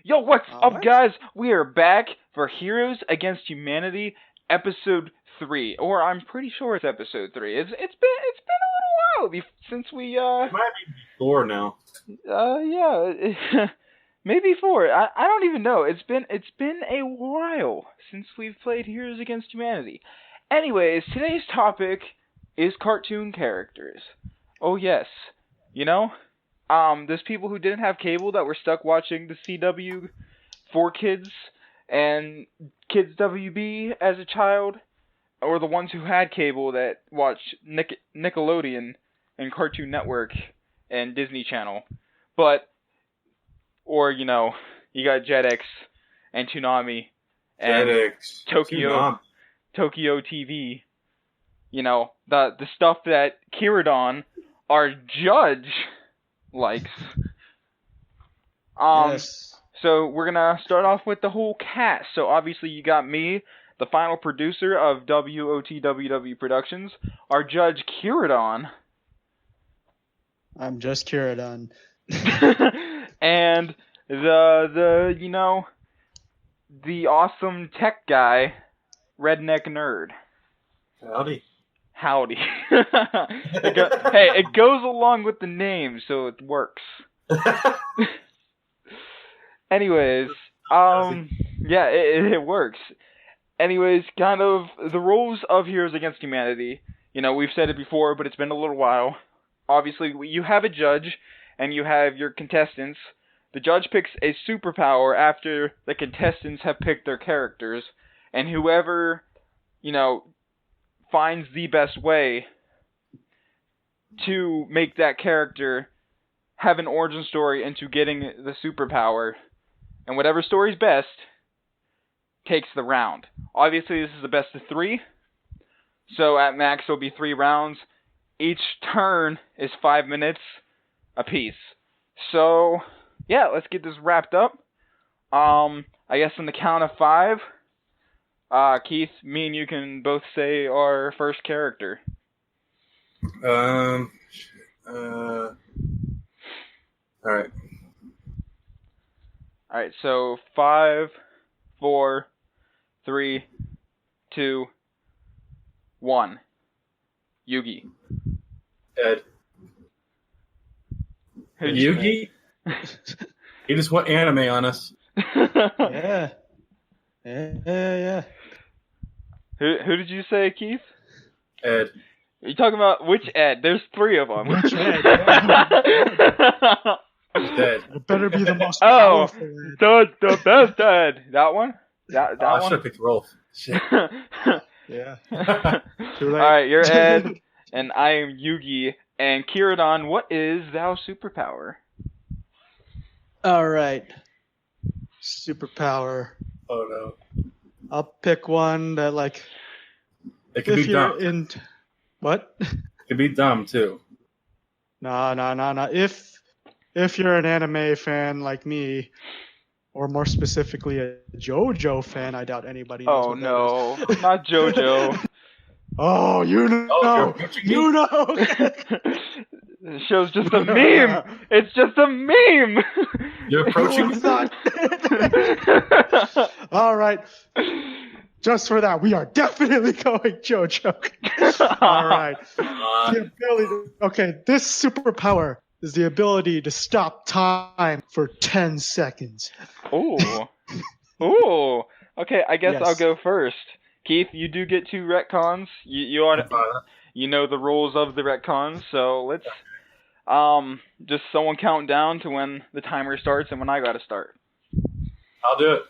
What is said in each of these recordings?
Yo, what's up, Alright. guys? We are back for Heroes Against Humanity, episode 3, or I'm pretty sure it's episode 3. It's been a little while since we It might be before now. yeah, maybe 4. I don't even know. It's been a while since we've played Heroes Against Humanity. Anyways, today's topic is cartoon characters. Oh yes, you know. There's people who didn't have cable that were stuck watching the CW for kids and Kids WB as a child, or the ones who had cable that watched Nickelodeon and Cartoon Network and Disney Channel. Or you got Jetix and Toonami and Jetix, Tokyo TV. The stuff that Kyradon, our judge, likes. Yes. So we're gonna start off with the whole cast. So obviously you got me, the final producer of WOTWW Productions, our judge Kyradon, I'm just Kyradon. and the awesome tech guy, Redneck Nerd. Howdy. It goes along with the name, so it works. Anyways, yeah, it works. Anyways, kind of the rules of Heroes Against Humanity. We've said it before, but it's been a little while. Obviously, you have a judge, and you have your contestants. The judge picks a superpower after the contestants have picked their characters, and whoever, finds the best way to make that character have an origin story into getting the superpower, and whatever story's best takes the round. Obviously, this is the best of 3, so at max it'll be 3 rounds. Each turn is 5 minutes apiece. So, yeah, let's get this wrapped up. I guess on the count of 5, Keith, me and you can both say our first character. All right. Alright, so 5, 4, 3, 2, 1. Yugi. Ed. Who'd you Yugi? He just went anime on us. Yeah. Yeah. Who did you say, Keith? Ed. Are you talking about which Ed? There's 3 of them. Which Ed? Dead. It better be the most Oh, powerful Ed. the best Ed. That one? That I one? should have picked Rolf. Shit. Yeah. Too late. Alright, you're Ed, and I am Yugi. And Kyradon, what is thou superpower? Alright. Superpower. Oh no. I'll pick one that, like, It could if be you're dumb. in... What? It could be dumb too. No. If you're an anime fan like me, or more specifically a JoJo fan, I doubt anybody knows Oh what no, that is. not JoJo. Oh, you know. you're approaching me? You know. The show's just a meme. It's just a meme. You're approaching me? It's not. All right. Just for that, we are definitely going JoJo. All right. The ability. Okay, this superpower is the ability to stop time for 10 seconds. Ooh. Okay, I guess Yes. I'll go first. Keith, you do get 2 retcons. You ought to, you know the rules of the retcons, so let's just someone count down to when the timer starts and when I gotta start. I'll do it.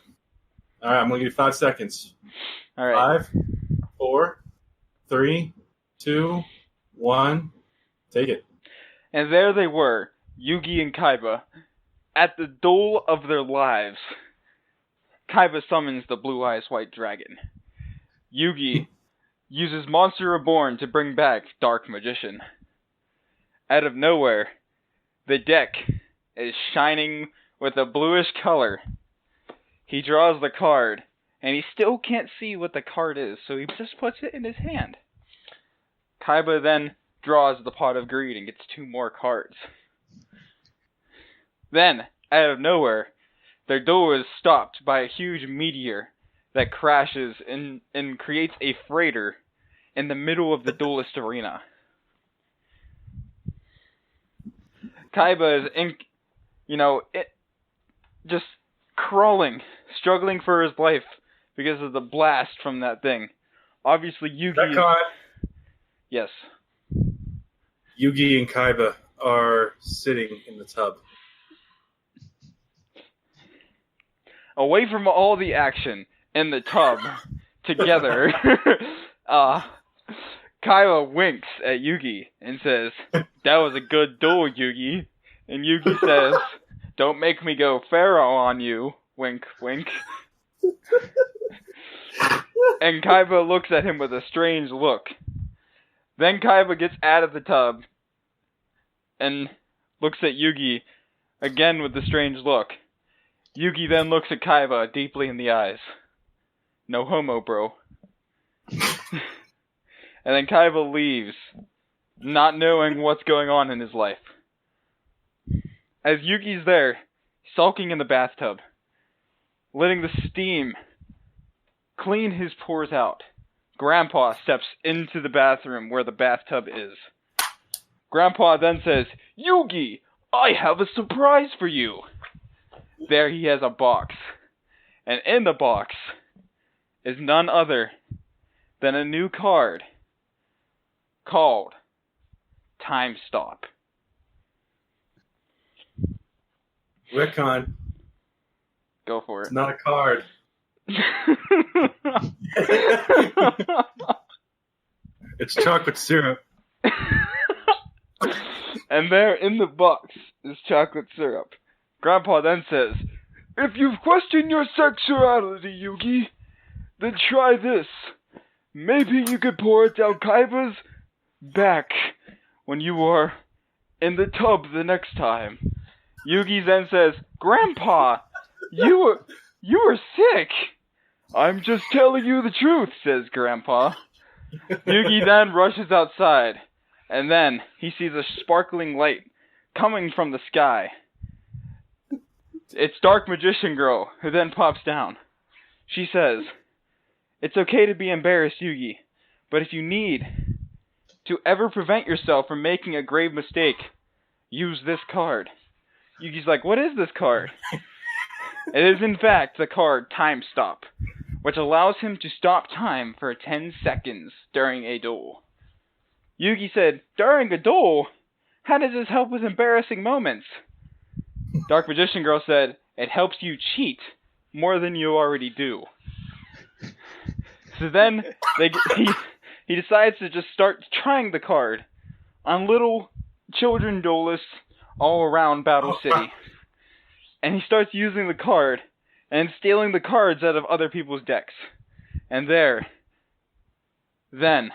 All right, I'm gonna give you 5 seconds. All right. 5, 4, 3, 2, 1. Take it. And there they were, Yugi and Kaiba, at the duel of their lives. Kaiba summons the Blue Eyes White Dragon. Yugi uses Monster Reborn to bring back Dark Magician. Out of nowhere, the deck is shining with a bluish color. He draws the card, and he still can't see what the card is, so he just puts it in his hand. Kaiba then draws the Pot of Greed and gets 2 more cards. Then, out of nowhere, their duel is stopped by a huge meteor that crashes and creates a freighter in the middle of the duelist arena. Kaiba is just crawling, struggling for his life because of the blast from that thing. Obviously, Yugi is... Yes. Yugi and Kaiba are sitting in the tub. Away from all the action in the tub, together, Kaiba winks at Yugi and says, "That was a good duel, Yugi." And Yugi says, "Don't make me go Pharaoh on you." Wink, wink. And Kaiba looks at him with a strange look. Then Kaiba gets out of the tub and looks at Yugi again with a strange look. Yugi then looks at Kaiba deeply in the eyes. No homo, bro. And then Kaiba leaves, not knowing what's going on in his life. As Yugi's there, sulking in the bathtub, letting the steam clean his pores out, Grandpa steps into the bathroom where the bathtub is. Grandpa then says, "Yugi, I have a surprise for you." There he has a box, and in the box is none other than a new card called Time Stop. Retcon. Go for it. It's not a card. It's chocolate syrup. And there in the box is chocolate syrup. Grandpa then says, "If you've questioned your sexuality, Yugi, then try this. Maybe you could pour it down Kaiba's back when you are in the tub the next time." Yugi then says, "Grandpa, you were sick." "I'm just telling you the truth," says Grandpa. Yugi then rushes outside, and then he sees a sparkling light coming from the sky. It's Dark Magician Girl, who then pops down. She says, "It's okay to be embarrassed, Yugi, but if you need to ever prevent yourself from making a grave mistake, use this card." Yugi's like, "What is this card?" It is in fact the card Time Stop, which allows him to stop time for 10 seconds during a duel. Yugi said, "During a duel? How does this help with embarrassing moments?" Dark Magician Girl said, "It helps you cheat more than you already do." So then he decides to just start trying the card on little children duelists all around Battle City. And he starts using the card and stealing the cards out of other people's decks. And then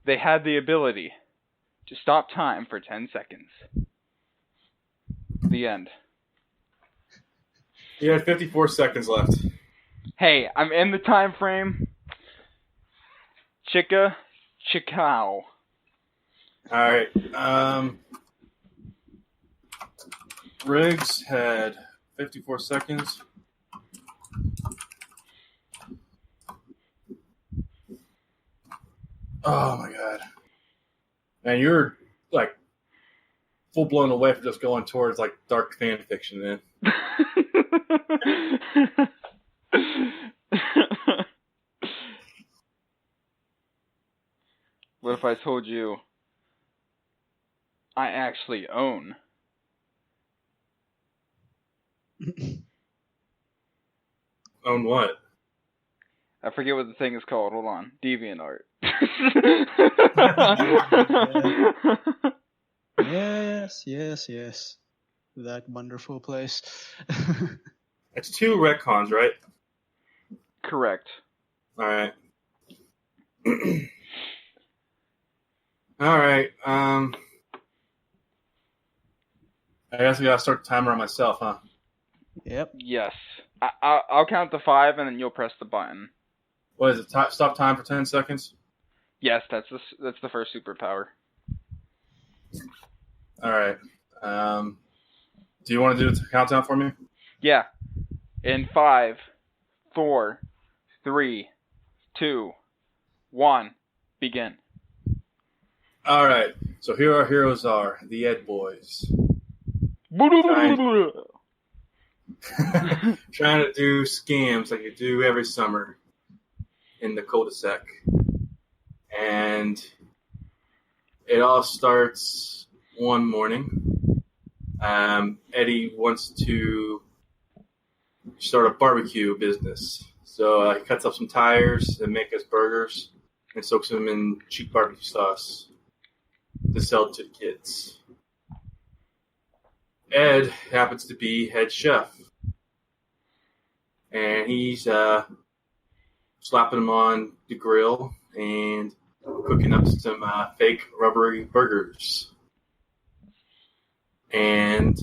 they had the ability to stop time for 10 seconds. The end. You had 54 seconds left. Hey, I'm in the time frame. Chickow. Alright. Riggs had 54 seconds. Oh my god. Man, you're like full blown away from just going towards like dark fan fiction, man. What if I told you I actually own? Own what? I forget what the thing is called. Hold on. DeviantArt. Yes. That wonderful place. It's 2 retcons, right? Correct. Alright. Alright, I guess we gotta start the timer on myself, huh? Yep. Yes. I'll count to 5 and then you'll press the button. What is it? Stop time for 10 seconds? Yes, that's the first superpower. Alright. Do you want to do the countdown for me? Yeah. In 5, 4, 3, 2, 1, begin. All right. So here our heroes are, the Ed Boys. Trying to do scams like you do every summer in the cul-de-sac. And it all starts one morning. Eddie wants to start a barbecue business. So he cuts up some tires and makes us burgers and soaks them in cheap barbecue sauce to sell to the kids. Ed happens to be head chef. And he's slapping them on the grill and cooking up some fake rubbery burgers. And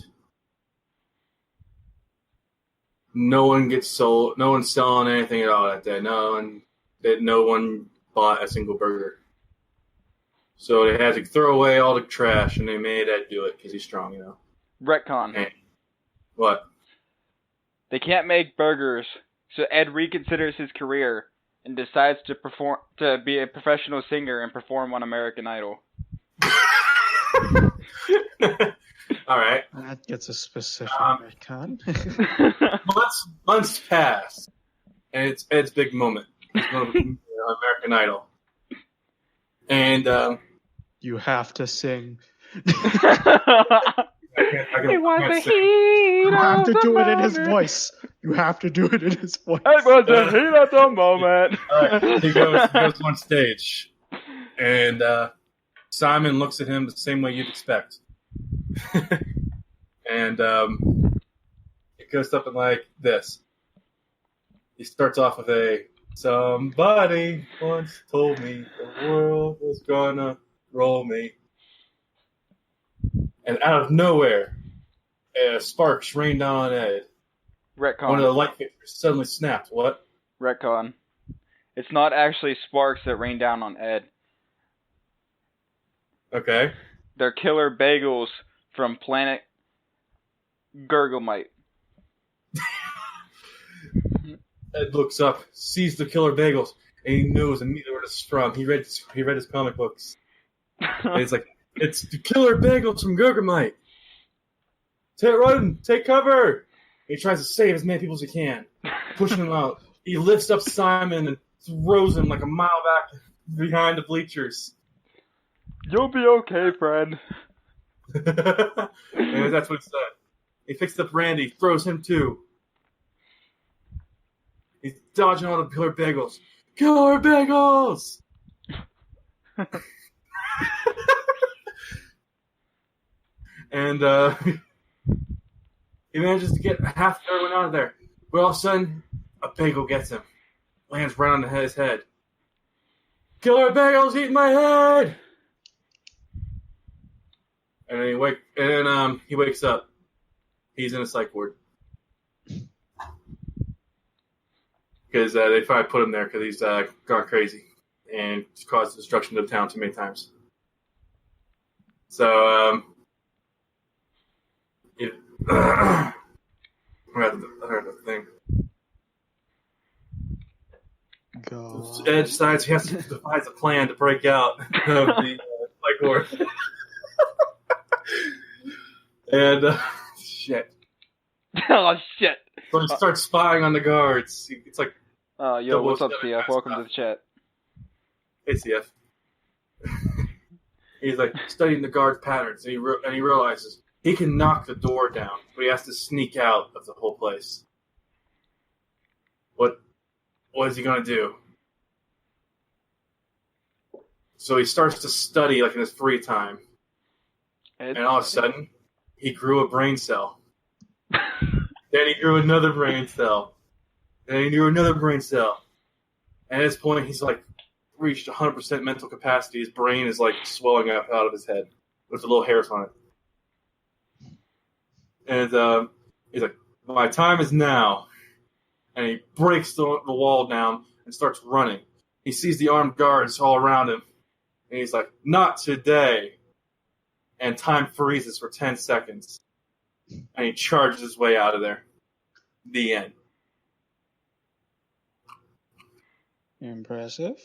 no one gets sold. No one's selling anything at all that day. No one bought a single burger. So they had to throw away all the trash, and they made Ed do it because he's strong, you know. Retcon. And what? They can't make burgers, so Ed reconsiders his career and decides to be a professional singer and perform on American Idol. All right. That gets a specific retcon. months pass, and it's Ed's big moment. It's going to be American Idol, and you have to sing. It was the heat. You have to do it in his voice. You have to do it in his voice. It was the heat of the moment. Right, he goes on stage, and Simon looks at him the same way you'd expect. And it goes something like this. He starts off with somebody once told me the world was gonna roll me. And out of nowhere, sparks rain down on Ed. Retcon. One of the light fixtures suddenly snapped. What? Retcon. It's not actually sparks that rain down on Ed. Okay. They're killer bagels from planet Gurglemite. Ed looks up, sees the killer bagels, and he knows immediately where it's from. He read his comic books. And he's like, it's the killer bagels from Gurglemite. Take cover! He tries to save as many people as he can, pushing them out. He lifts up Simon and throws him like a mile back behind the bleachers. You'll be okay, friend. And that's what it said. He picks up Randy, throws him too. He's dodging all the killer bagels. Killer bagels! And he manages to get half of everyone out of there. But all of a sudden, a bagel gets him. Lands right on his head. Killer bagels eating my head! And then he wakes up. He's in a psych ward. Because they probably put him there because he's gone crazy and caused destruction to the town too many times. So, I heard the thing. God. Ed decides he has to devise a plan to break out of the psych ward. And, shit. Oh, shit. So he starts spying on the guards. It's like, yo, what's up, CF? Welcome to the chat. hey, CF. He's like studying the guards' patterns, and he realizes he can knock the door down, but he has to sneak out of the whole place. What is he going to do? So he starts to study like in his free time. And all of a sudden, he grew a brain cell. Then he grew another brain cell. Then he grew another brain cell. And at this point, he's like reached 100% mental capacity. His brain is like swelling up out of his head with the little hairs on it. And he's like, my time is now. And he breaks the wall down and starts running. He sees the armed guards all around him. And he's like, not today. And time freezes for 10 seconds. And he charges his way out of there. The end. Impressive.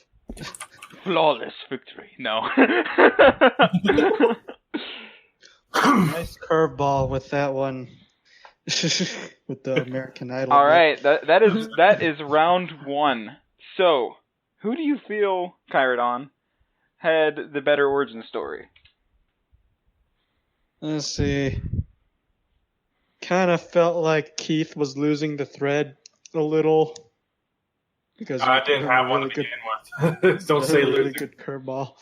Flawless victory. No. Nice curveball with that one. With the American Idol. All right, that is round 1. So, who do you feel, Kyradon, had the better origin story? Let's see. Kind of felt like Keith was losing the thread a little because I didn't have one to begin with. Don't say really losing. good curveball.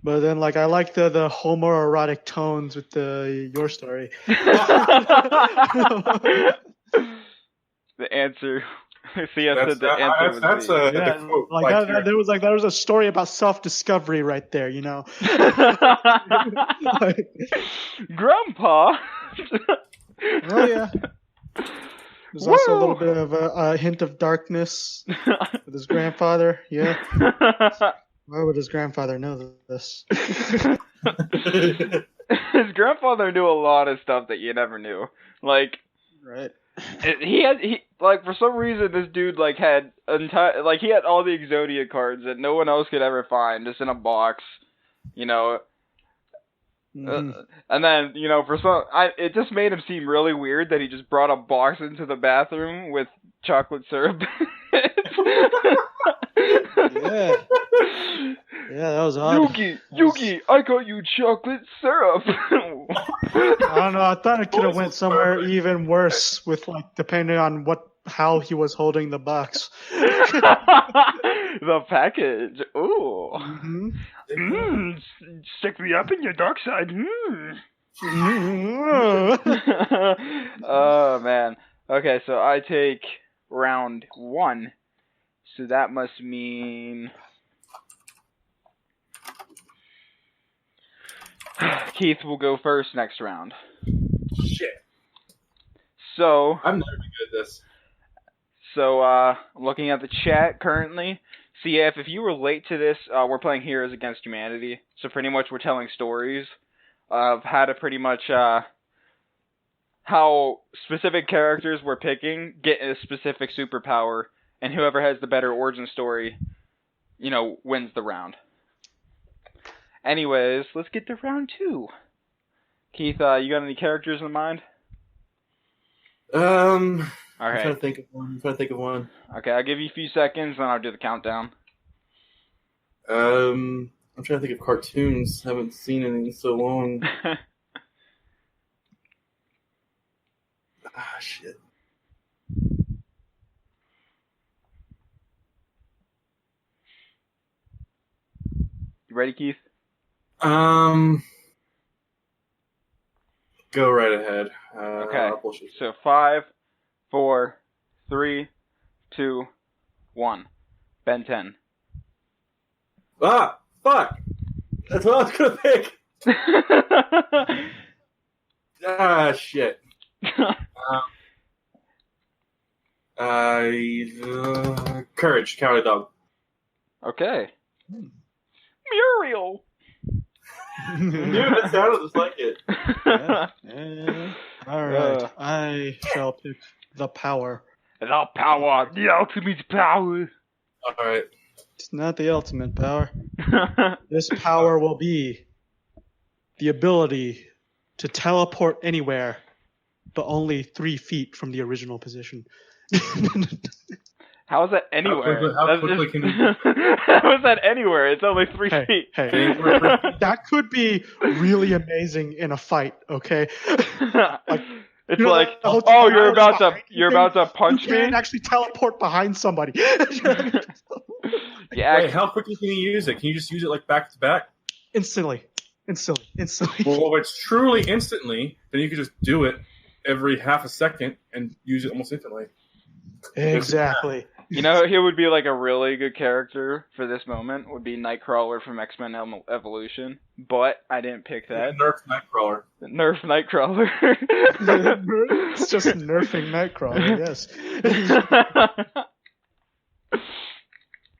But then, like, I like the homoerotic tones with your story. The answer. Cia said the answer was that's B. the quote. Like there was a story about self-discovery right there, you know. Grandpa. Oh yeah. There's also a little bit of a hint of darkness with his grandfather. Yeah. Why would his grandfather know this? His grandfather knew a lot of stuff that you never knew. Like, right. He for some reason this dude like had he had all the Exodia cards that no one else could ever find, just in a box, you know. Mm-hmm. And then, you know, it just made him seem really weird that he just brought a box into the bathroom with chocolate syrup. Yeah. Yeah, that was odd. Yugi, I got you chocolate syrup. I don't know. I thought it could have went somewhere even worse with, like, depending on how he was holding the box. The package. Ooh. Mm-hmm. Stick me up in your dark side. Oh, man. Okay, so I take round 1. So that must mean Keith will go first next round. Shit. So I'm never good at this. So I'm looking at the chat currently. CF, if you were late to this, we're playing Heroes Against Humanity. So pretty much we're telling stories of how to pretty much how specific characters we're picking get a specific superpower, and whoever has the better origin story, you know, wins the round. Anyways, let's get to round 2. Keith, you got any characters in mind? All right. I'm trying to think of one. Okay, I'll give you a few seconds, then I'll do the countdown. I'm trying to think of cartoons. Haven't seen any in so long. Shit. You ready, Keith? Go right ahead. Okay. So 5, 4, 3, 2, 1. Ben 10. Ah, fuck! That's what I was gonna pick. Shit. Courage, Kyradon. Okay. Muriel. Dude, it sounded just like it. Yeah. All right. I shall pick the power. The power. The ultimate power. All right. It's not the ultimate power. This power will be the ability to teleport anywhere, but only 3 feet from the original position. How is that anywhere? How quickly can you... How is that anywhere? It's only 3 feet. Hey. That could be really amazing in a fight, okay? It's like, oh, you're about to punch me? You can't actually teleport behind somebody. Yeah. Wait, how quickly can you use it? Can you just use it like back to back? Instantly. Well, if it's truly instantly, then you can just do it every half a second and use it almost instantly. Exactly. You know, he would be like a really good character for this moment would be Nightcrawler from X-Men Evolution, but I didn't pick that. Nerf Nightcrawler. Nerf Nightcrawler. It's just nerfing Nightcrawler, yes.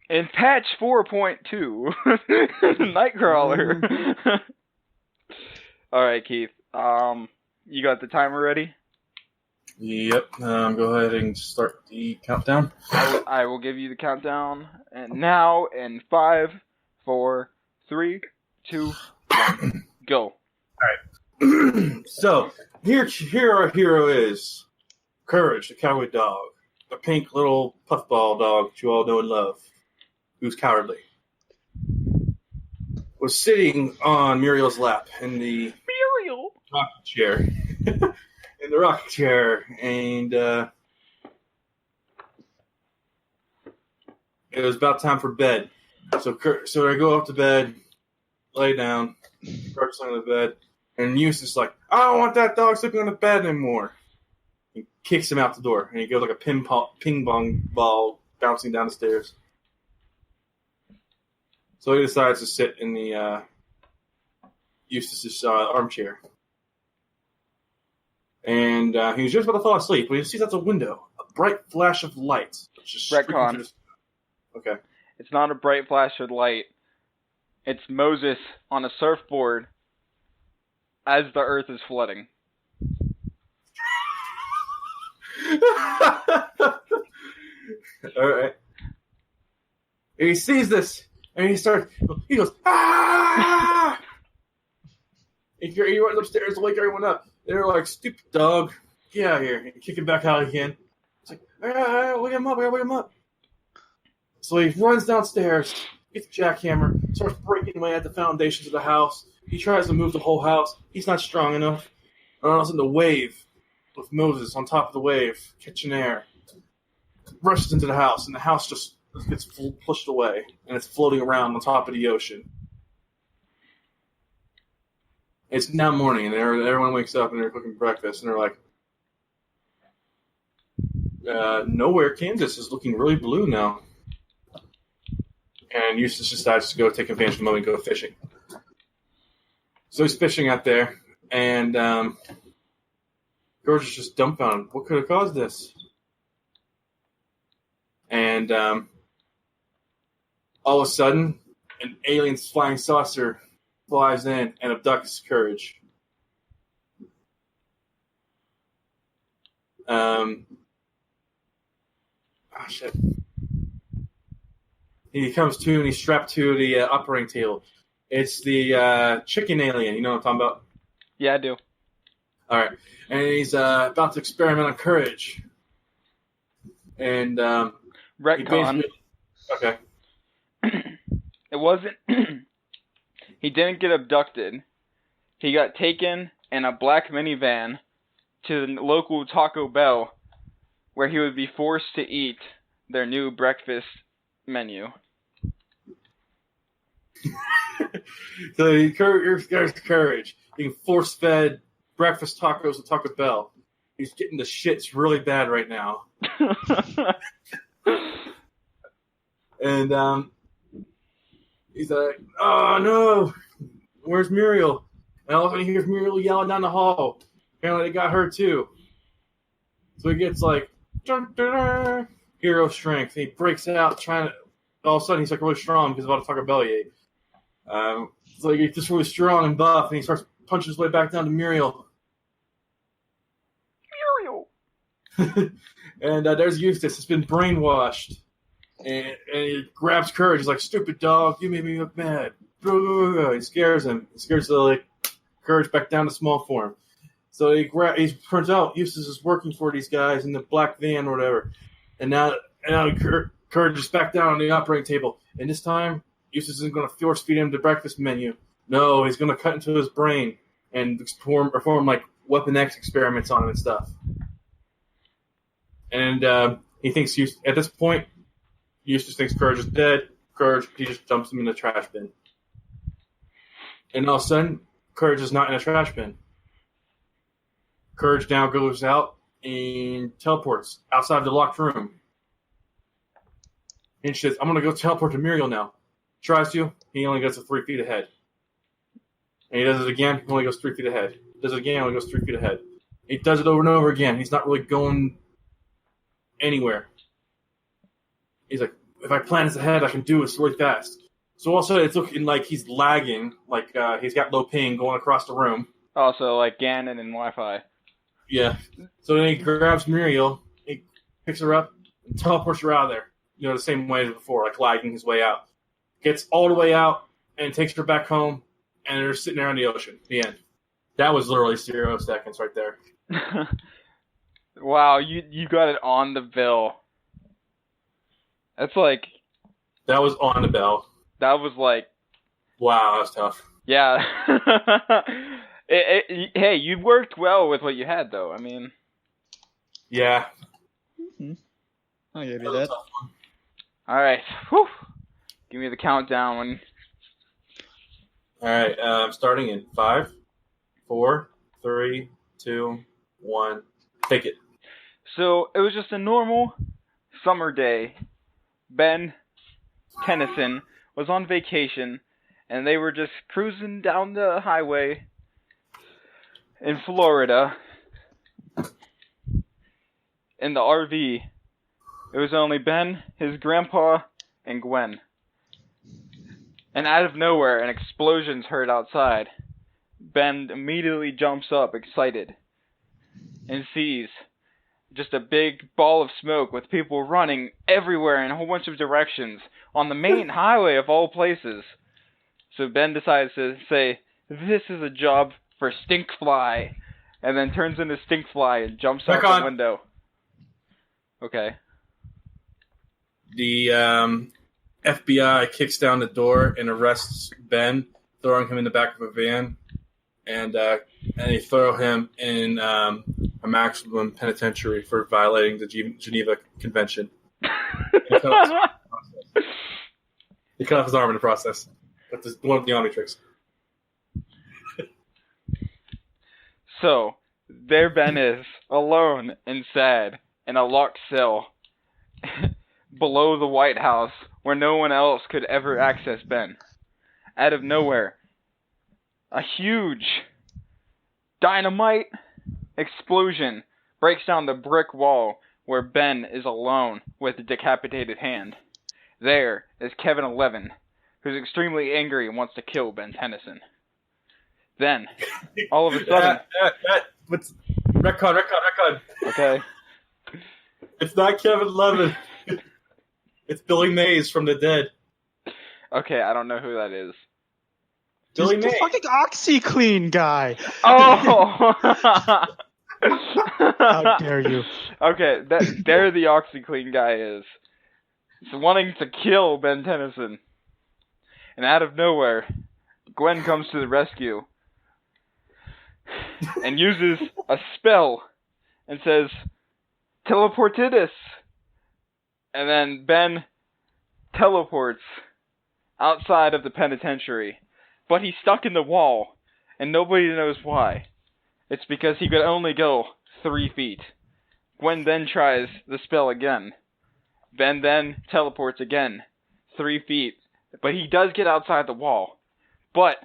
In patch 4.2, Nightcrawler. All right, Keith. You got the timer ready? Yep. Go ahead and start the countdown. I will give you the countdown, and now in 5, 4, 3, 2, 1, go. Alright. So, here our hero is Courage, the coward dog. A pink little puffball dog that you all know and love, who's cowardly. Was sitting on Muriel's lap in the rocking chair. In the rocking chair, and it was about time for bed. So I go up to bed, lay down, start sleeping on the bed, and Eustace is like, I don't want that dog sleeping on the bed anymore. He kicks him out the door, and he goes like a ping pong ball bouncing down the stairs. So he decides to sit in the Eustace's armchair. And he was just about to fall asleep, but he sees out the window a bright flash of light. Retcon. Okay. It's not a bright flash of light. It's Moses on a surfboard as the earth is flooding. Alright. He sees this, and he goes, ah! He runs upstairs to wake everyone up. They're like, stupid dog, get out of here. And kick him back out again. It's like, wake him up. So he runs downstairs, gets a jackhammer, starts breaking away at the foundations of the house. He tries to move the whole house. He's not strong enough. And all of a sudden, the wave, with Moses on top of the wave, catching air, rushes into the house, and the house just gets pushed away, and it's floating around on top of the ocean. It's now morning, and everyone wakes up, and they're cooking breakfast, and they're like, nowhere, Kansas is looking really blue now. And Eustace decides to go take advantage of the moment and go fishing. So he's fishing out there, and George is just dumbfounded. What could have caused this? And all of a sudden, an alien flying saucer flies in and abducts Courage. Shit. He comes to and he's strapped to the operating table. It's the chicken alien. You know what I'm talking about? Yeah, I do. All right. And he's about to experiment on Courage. And retcon. Okay. It wasn't. He didn't get abducted. He got taken in a black minivan to the local Taco Bell, where he would be forced to eat their new breakfast menu. So here's Courage being force-fed breakfast tacos at Taco Bell. He's getting the shits really bad right now. And he's like, oh no, where's Muriel? And all of a sudden he hears Muriel yelling down the hall. Apparently they got her too. So he gets like, dun, dun, dun, hero strength. And he breaks out trying to, all of a sudden he's like really strong because of all the Taco Bell he ate. So he gets just really strong and buff, and he starts punching his way back down to Muriel. And there's Eustace. It's been brainwashed. And he grabs Courage. He's like, stupid dog, you made me look mad. He scares him. He scares Courage back down to small form. So he turns out Eustace is working for these guys in the black van or whatever. And now Courage is back down on the operating table. And this time, Eustace isn't going to force feed him the breakfast menu. No, he's going to cut into his brain and perform like Weapon X experiments on him and stuff. And he thinks at this point, Eustace thinks Courage is dead. He just dumps him in the trash bin. And all of a sudden, Courage is not in a trash bin. Courage now goes out and teleports outside the locked room. And she says, I'm going to go teleport to Muriel now. Tries to, he only gets to 3 feet ahead. And he does it again, he only goes 3 feet ahead. Does it again, he only goes 3 feet ahead. He does it over and over again. He's not really going anywhere. He's like, if I plan this ahead, I can do this really fast. So also, it's looking like he's lagging, like he's got low ping going across the room. Also, like Ganon and Wi-Fi. Yeah. So then he grabs Muriel, he picks her up, and teleports her out of there. You know, the same way as before, like lagging his way out. Gets all the way out and takes her back home, and they're sitting there on the ocean. The end. That was literally 0 seconds right there. Wow, you got it on the bill. That's like... That was on the bell. That was like... Wow, that was tough. Yeah. Hey, you worked well with what you had, though. I mean... Yeah. Mm-hmm. I'll give you that. Alright. Whew. Give me the countdown when... Alright, I'm starting in 5, 4, 3, 2, 1. Take it. So, it was just a normal summer day. Ben Tennyson was on vacation, and they were just cruising down the highway in Florida in the RV. It was only Ben, his grandpa, and Gwen. And out of nowhere, an explosion's heard outside. Ben immediately jumps up, excited, and sees just a big ball of smoke with people running everywhere in a whole bunch of directions on the main highway of all places. So Ben decides to say, "This is a job for Stinkfly," and then turns into Stinkfly and jumps out the window. Okay. The FBI kicks down the door and arrests Ben, throwing him in the back of a van, and they throw him in a maximum penitentiary for violating the Geneva Convention. He cut off his arm in the process. That's one of the Omnitrix. So, there Ben is, alone and sad, in a locked cell, below the White House, where no one else could ever access Ben. Out of nowhere, a huge dynamite explosion breaks down the brick wall where Ben is alone with a decapitated hand. There is Kevin 11, who's extremely angry and wants to kill Ben Tennyson. Then, all of a sudden... Retcon. Okay. It's not Kevin 11. It's Billy Mays from the Dead. Okay, I don't know who that is. Billy He's Mays. the fucking OxyClean guy. Oh! How dare you? Okay, there the OxyClean guy is. He's wanting to kill Ben Tennyson. And out of nowhere, Gwen comes to the rescue and uses a spell and says, "Teleportidus." And then Ben teleports outside of the penitentiary. But he's stuck in the wall, and nobody knows why. It's because he could only go 3 feet. Gwen then tries the spell again. Ben then teleports again, 3 feet. But he does get outside the wall. But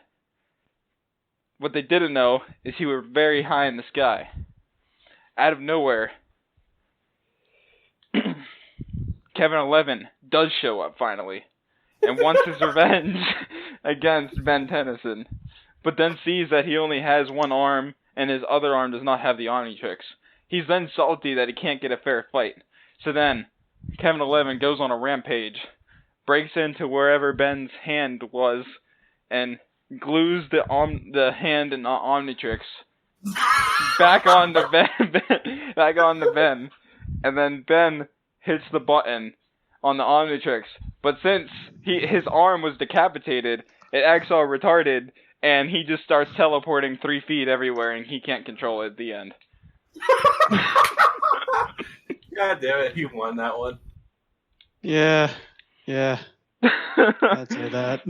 what they didn't know is he was very high in the sky. Out of nowhere, Kevin 11 does show up finally, and wants his revenge against Ben Tennyson, but then sees that he only has one arm, and his other arm does not have the Omnitrix. He's then salty that he can't get a fair fight. So then, Kevin 11 goes on a rampage, breaks into wherever Ben's hand was, and glues the hand and the Omnitrix back on the Ben, and then Ben hits the button on the Omnitrix, but since his arm was decapitated, it acts all retarded, and he just starts teleporting 3 feet everywhere, and he can't control it at the end. God damn it, he won that one. Yeah. I'd say that.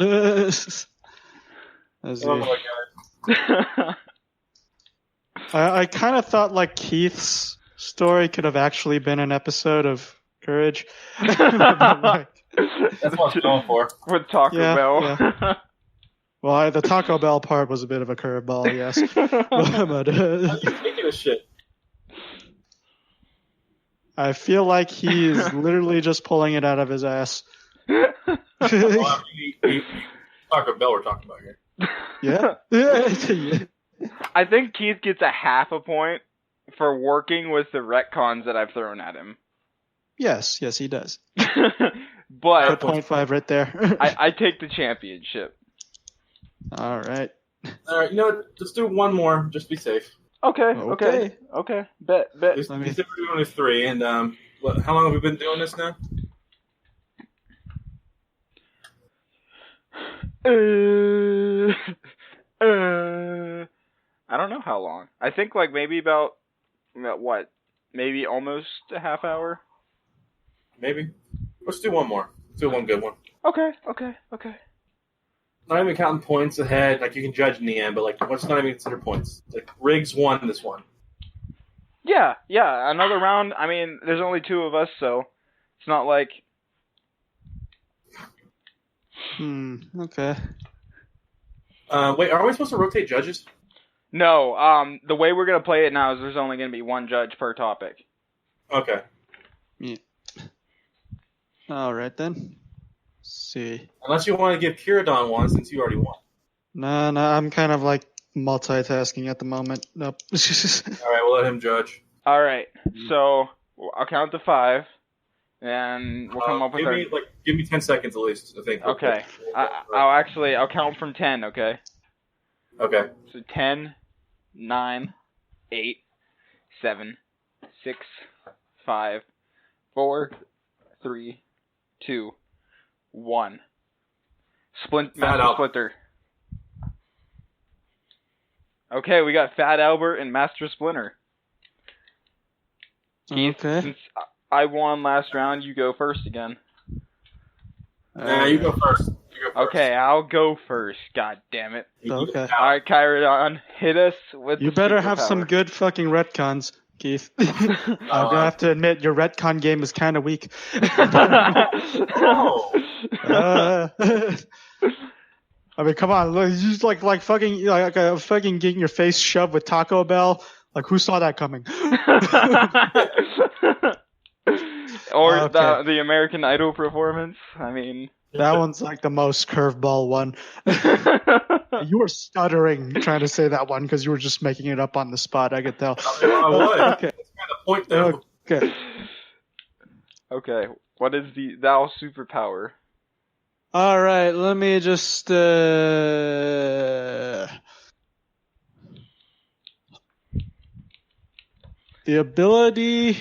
Oh my god. I kind of thought like Keith's story could have actually been an episode of Courage. That's what I'm going for. With Taco Bell. Yeah. Well, the Taco Bell part was a bit of a curveball, yes. but Thinking of shit. I feel like he is literally just pulling it out of his ass. Well, Taco Bell we're talking about here. Yeah. I think Keith gets a half a point for working with the retcons that I've thrown at him. Yes, he does. But 0.5 right there. I take the championship. All right. All right, you know what? Let's do one more. Just be safe. Okay. Bet. We said we're doing 3, and how long have we been doing this now? I don't know how long. I think like maybe about what? Maybe almost a half hour. Maybe. Let's do one more. Let's do one good one. Okay. Not even counting points ahead. Like you can judge in the end, but like let's not even consider points. Like Riggs won this one. Yeah. Another round. I mean, there's only 2 of us, so it's not like. Okay. Wait, are we supposed to rotate judges? No. The way we're gonna play it now is there's only gonna be 1 judge per topic. Okay. Yeah. All right then. Let's see. Unless you want to give Kyradon one, since you already won. No, I'm kind of like multitasking at the moment. Nope. All right, we'll let him judge. All right. So I'll count to 5, and we'll come up with give me 10 seconds at least. I think. Okay. I'll count from 10. Okay. Okay. So 10, 9, 8, 7, 6, 5, 4, 3, 2, 1. Master Splinter. Okay, we got Fat Albert and Master Splinter. Keith, okay. Since I won last round, you go first again. You go first. Okay, I'll go first. God damn it. Okay. Alright, Kyradon, hit us with You the better have superpower. some good fucking retcons, Keith. I'm gonna have to admit, your retcon game is kind of weak. I mean, come on, look, you just like fucking fucking getting your face shoved with Taco Bell. Like, who saw that coming? Or the American Idol performance. I mean, that one's like the most curveball one. You were stuttering trying to say that one because you were just making it up on the spot. I could tell. I would. Okay. That's kind of point though. Okay. Okay. What is thou superpower? All right. Let me just. The ability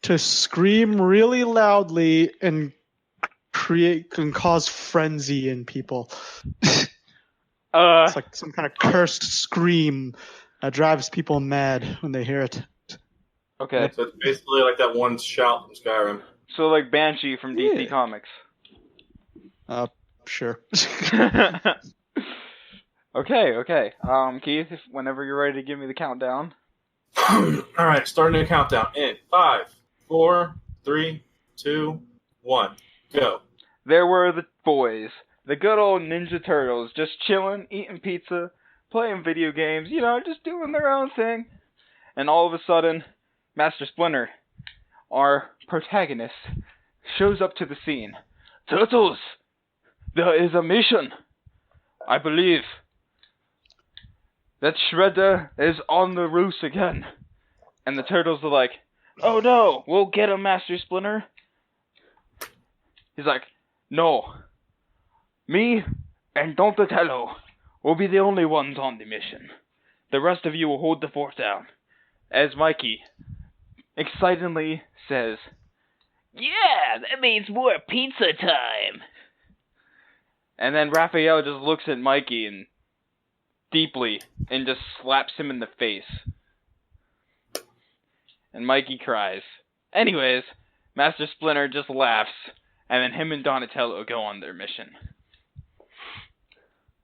to scream really loudly and can cause frenzy in people. It's like some kind of cursed scream that drives people mad when they hear it. Okay. So it's basically like that one shout from Skyrim. So like Banshee from DC Comics. Sure. Okay. Keith, whenever you're ready to give me the countdown. Alright, starting the countdown in 5, 4, 3, 2, 1, go. There were the boys, the good old Ninja Turtles, just chilling, eating pizza, playing video games, just doing their own thing. And all of a sudden, Master Splinter, our protagonist, shows up to the scene. Turtles! There is a mission. I believe that Shredder is on the loose again. And the Turtles are like, oh no, we'll get him, Master Splinter. He's like, no. Me and Donatello will be the only ones on the mission. The rest of you will hold the fort down. As Mikey excitedly says, yeah, that means more pizza time. And then Raphael just looks at Mikey and deeply and just slaps him in the face. And Mikey cries. Anyways, Master Splinter just laughs, and then him and Donatello go on their mission.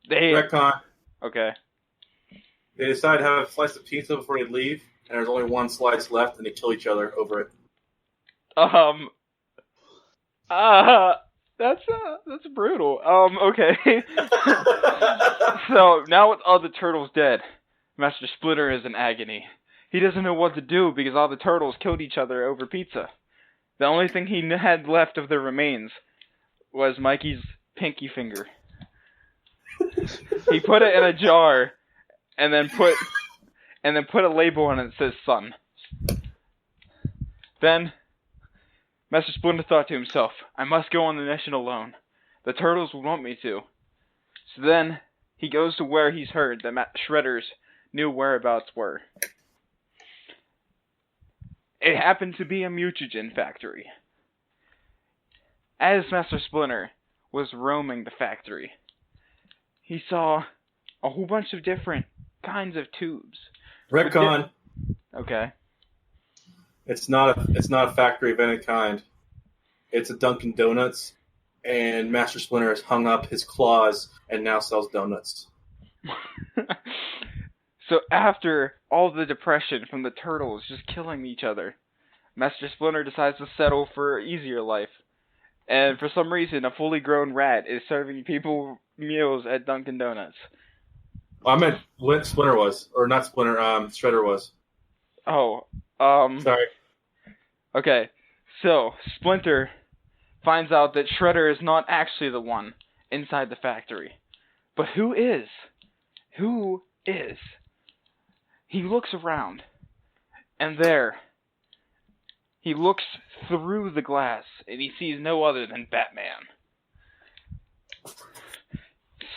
Retcon. Okay. They decide to have a slice of pizza before they leave, and there's only one slice left, and they kill each other over it. That's brutal. Okay. So, now with all the turtles dead, Master Splinter is in agony. He doesn't know what to do because all the turtles killed each other over pizza. The only thing he had left of their remains was Mikey's pinky finger. He put it in a jar and then put and then put a label on it that says Son. Then, Master Splinter thought to himself, I must go on the mission alone. The turtles would want me to. So then, he goes to where he's heard that Shredder's new whereabouts were. It happened to be a mutagen factory. As Master Splinter was roaming the factory, he saw a whole bunch of different kinds of tubes. Retcon. Okay. It's not a factory of any kind. It's a Dunkin' Donuts, and Master Splinter has hung up his claws and now sells donuts. So after all the depression from the turtles just killing each other, Master Splinter decides to settle for an easier life. And for some reason, a fully grown rat is serving people meals at Dunkin' Donuts. I meant what Splinter was. Or not Splinter, Shredder was. Oh, Sorry. Okay, so Splinter finds out that Shredder is not actually the one inside the factory. But who is? Who is? He looks around, and there, he looks through the glass, and he sees no other than Batman.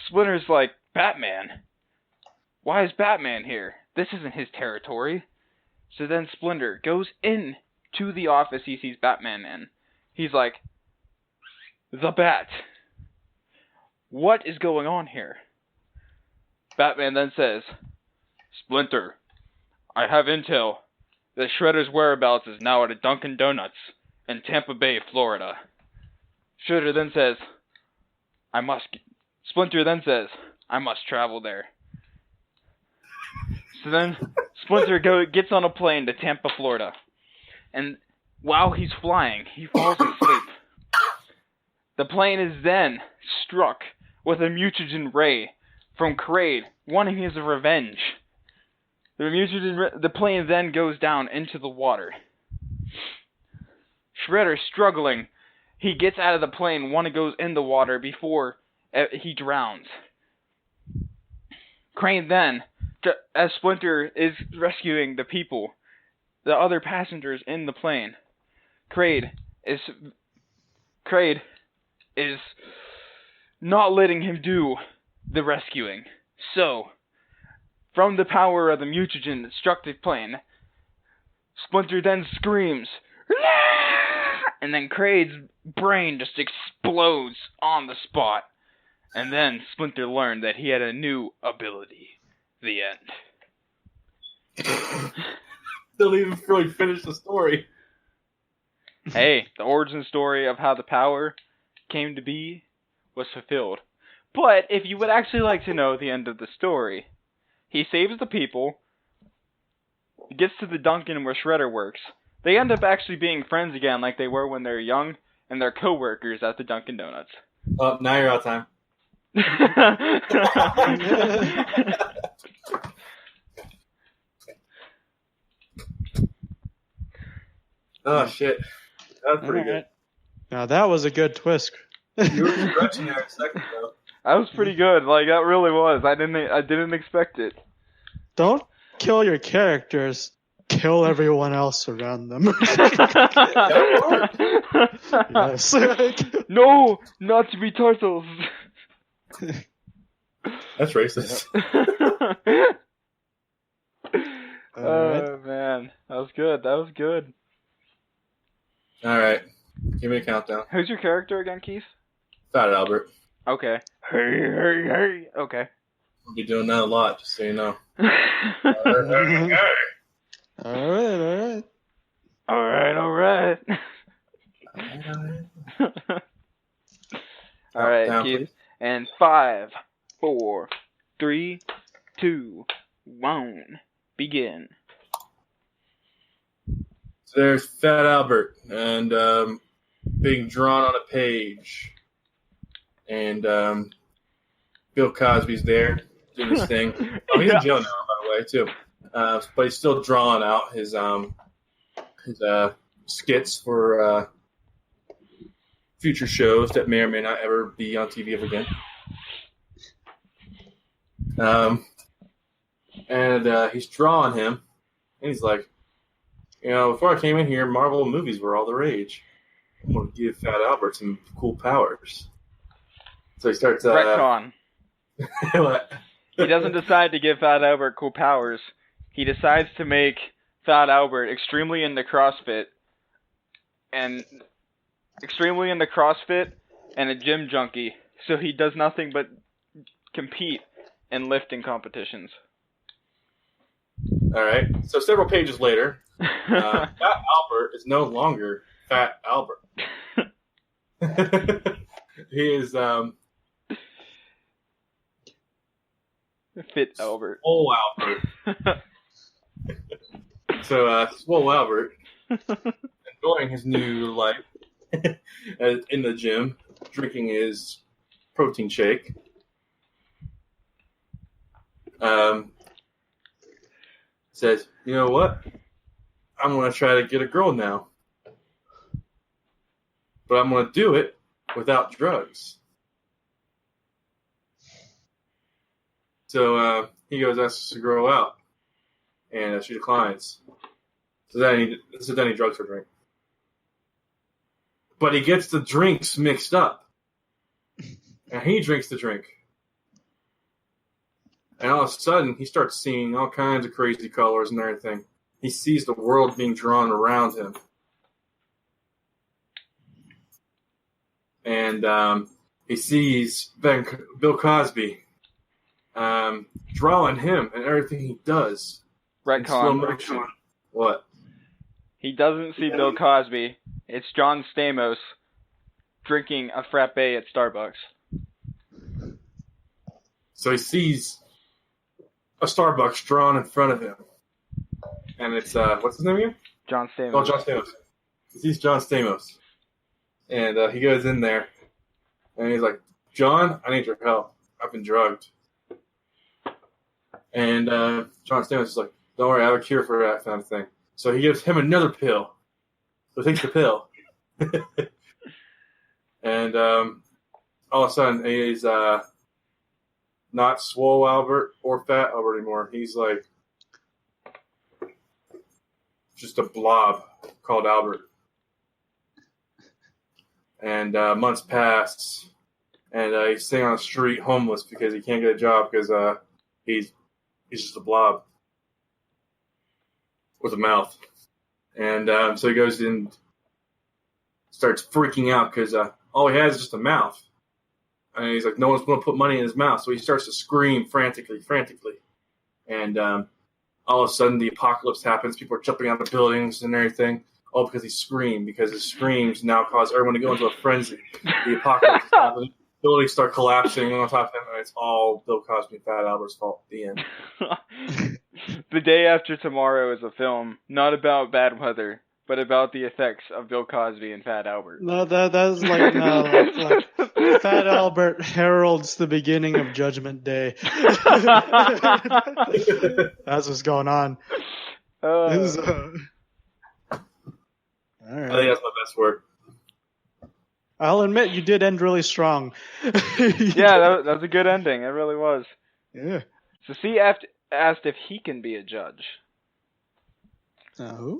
Splinter's like, Batman? Why is Batman here? This isn't his territory. So then Splinter goes in to the office he sees Batman in. He's like, the Bat. What is going on here? Batman then says, Splinter, I have intel that Shredder's whereabouts is now at a Dunkin' Donuts in Tampa Bay, Florida. Shredder then says, Splinter then says, I must travel there. So then Splinter gets on a plane to Tampa, Florida. And while he's flying, he falls asleep. The plane is then struck with a mutagen ray from Kraid, wanting his revenge. The plane then goes down into the water. Shredder, struggling, he gets out of the plane, one goes in the water before he drowns. Kraid then, as Splinter is rescuing the people, the other passengers in the plane, Kraid is not letting him do the rescuing. So, from the power of the mutagen that struck the plane, Splinter then screams, and then Kraid's brain just explodes on the spot. And then Splinter learned that he had a new ability. The end. Still even really finish the story. Hey, the origin story of how the power came to be was fulfilled. But if you would actually like to know the end of the story, he saves the people, gets to the Dunkin' where Shredder works. They end up actually being friends again like they were when they were young, and they're co-workers at the Dunkin' Donuts. Oh, now you're out of time. Oh, shit. That was pretty good. Now that was a good twist. You were stretching there a second ago. That was pretty good. Like, that really was. I didn't expect it. Don't kill your characters. Kill everyone else around them. Yes. No, not to be turtles. That's racist. Oh, man. That was good. That was good. All right. Give me a countdown. Who's your character again, Keith? Fat Albert. Okay. Hey. Okay. I'll be doing that a lot, just so you know. Alright. Alright, Keith. Please. And 5, 4, 3, 2, 1. Begin. So there's Fat Albert, and being drawn on a page. And Bill Cosby's there doing his thing. Oh, he's in jail now, by the way, too. But he's still drawing out his skits for future shows that may or may not ever be on TV ever again. And he's drawing him, and he's like, before I came in here, Marvel movies were all the rage. I'm going to give Fat Albert some cool powers. So he starts... Retcon. He doesn't decide to give Fat Albert cool powers. He decides to make Fat Albert extremely into CrossFit and a gym junkie. So he does nothing but compete in lifting competitions. All right. So several pages later, Fat Albert is no longer Fat Albert. He is Fit Albert. Swole Albert. So Swole Albert, enjoying his new life in the gym, drinking his protein shake. Says, you know what? I'm going to try to get a girl now. But I'm going to do it without drugs. So he goes, asks the girl out. And she declines. So then he drugs her drink. But he gets the drinks mixed up. And he drinks the drink. And all of a sudden, he starts seeing all kinds of crazy colors and everything. He sees the world being drawn around him. And he sees Bill Cosby drawing him and everything he does. Retcon. What? He doesn't see Bill Cosby. It's John Stamos drinking a frappe at Starbucks. So he sees a Starbucks drawn in front of him. And it's, what's his name again? John Stamos. Oh, John Stamos. He sees John Stamos. And he goes in there. And he's like, John, I need your help. I've been drugged. And John Stamos is like, don't worry, I have a cure for that kind of thing. So he gives him another pill. So he takes the pill. And all of a sudden, he's not Swole Albert or Fat Albert anymore. He's like just a blob called Albert. And months pass, and he's sitting on the street homeless because he can't get a job because he's just a blob with a mouth. And so he goes and starts freaking out because all he has is just a mouth. And he's like, no one's going to put money in his mouth. So he starts to scream frantically. And all of a sudden, the apocalypse happens. People are jumping out of buildings and everything. All because he screamed. Because his screams now cause everyone to go into a frenzy. The apocalypse is happening. Buildings start collapsing on top of him. And it's all Bill Cosby and Fat Albert's fault. The end. The Day After Tomorrow is a film not about bad weather, but about the effects of Bill Cosby and Fat Albert. No, that's like Fat Albert heralds the beginning of Judgment Day. That's what's going on. All right. I think that's my best work. I'll admit you did end really strong. Yeah, that was a good ending. It really was. Yeah. So C asked if he can be a judge. Who?